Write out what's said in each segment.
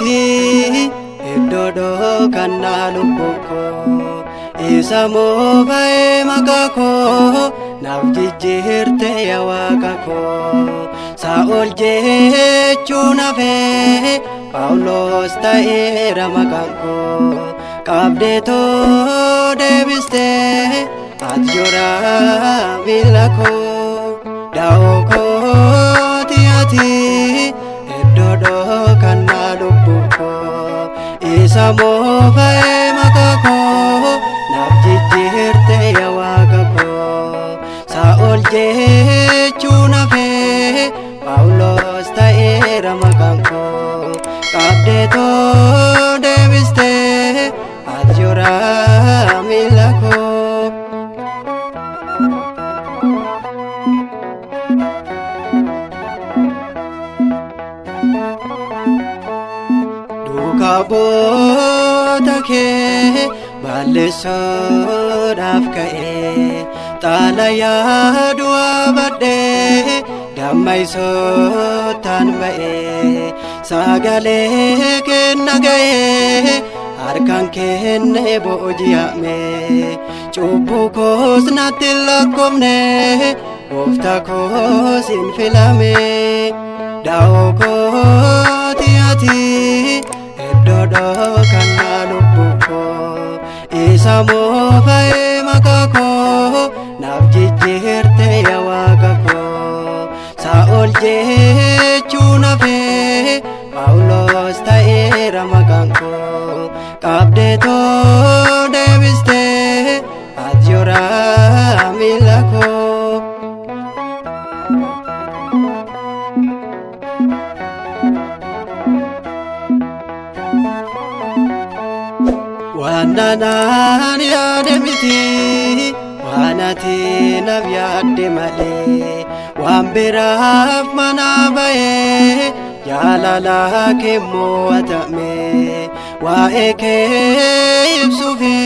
ati iddoodho kannaa lubbuu koo isa moofa'ee maqaa koo naaf jijjiirte yaa Waaqa koo Saa'ol jechuun hafee Phaawulos ta'eera maqaan koo qabdeetoo deebistee ati joraa miila koo daa'oo kooti ati iddoodho kannaa lubbuu koo isa moofa'ee maqaa koo naaf jijjiirte yaa Waaqa koo Saa'ol jechuun hafee Phaawulos ta'eera maqaan koo qabdeetoo deebistee ati joraa miila koo duukaa boota kee balleessuudhaaf ka'ee xaalayaa du'aa badhee dammaisootaan ba'ee sagalee kenna ga'ee harkaan kenne booji'ame cubbuu koos natti lakkoofne gooftaa koos hin filame daa'oo kooti ati iddoodho kannaa lubbuu koo isa moofa'ee maqaa koo naaf jijjiirte yaa Waaqa koo Saa'ol jechuun hafee Phaawulos ta'eera maqaan koo qabdeetoo deebistee ati joraa miila koo waan anaan yaade miti waan ati naaf yaadde malee waan biraaf manaa ba'ee jaalala kee mo'atame waa'ee kee ibsuufi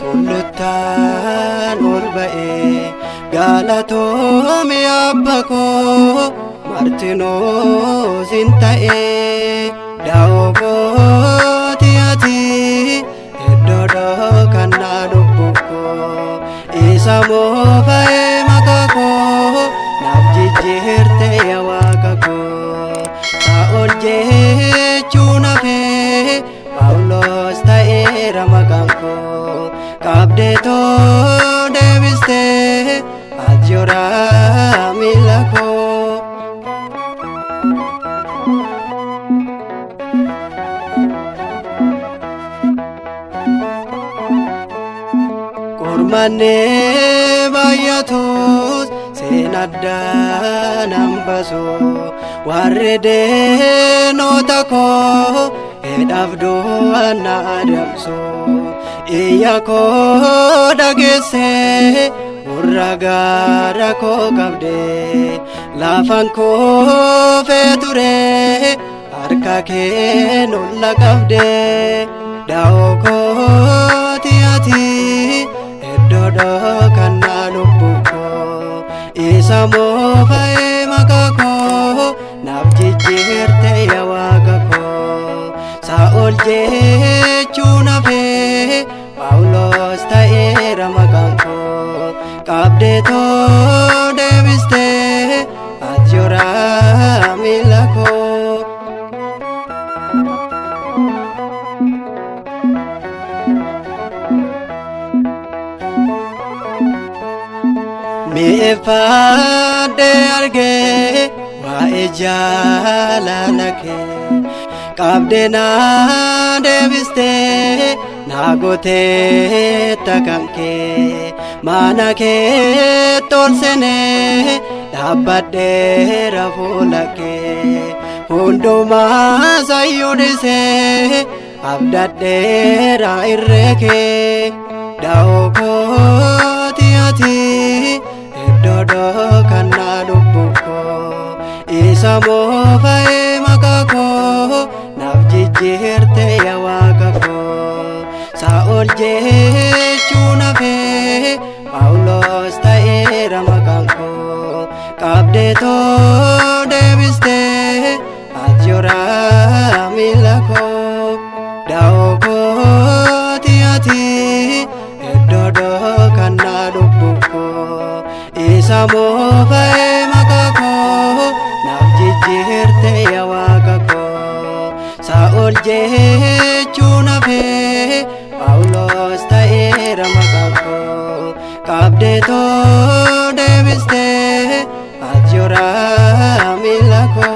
tulluttaan ol ba'ee galatoome abba koo martinoo sin ta'ee daa'oo kooti ati iddoodho kannaa lubbuu koo isa moofa'ee maqaa koo naaf jijjiirte yaa Waaqa koo Saa'ol jechuun hafee Phaawulos ta'eera maqaan koo qabdeetoo deebistee ati joraa miila koo kormannee baay'atus seen addaan hambasu warri deenoota koo hedhaaf du'aan na adamsu iyya koo dhageessee gurra gaara koo qabdee lafaan koo fee ture harka kee nulla qabdee daa'oo kooti ati iddoodho kannaa lubbuu koo isa moofa'ee maqaa koo naaf jijjiirte yaa Waaqa koo Saa'ol jechuun hafee Phaawulos ta'eera maqaan koo qabdeetoo deebistee ati joraa miila koo mi'eeffadhee argee waa'ee jaalala kee qabdee naa deebistee naa gootee takkan kee mana kee tolsenee dhaabbadheera fuula kee hundumaa sayyuu dhisee abdadheera irree kee daa'oo kooti ati iddoodho kannaa lubbuu koo isa moofa'ee maqaa koo naaf jijjiirte yaa Waaqa koo Saa'ol jechuun hafee Phaawulos ta'eera maqaan koo qabdeetoo deebistee ati joraa miila moofa'ee maqaa koo naaf jijjiirte yaa Waaqa koo. Saa'ol jechuun hafee Phaawulos ta'eera maqaa koo. Qabdee too deebistee ati yoraa miila koo.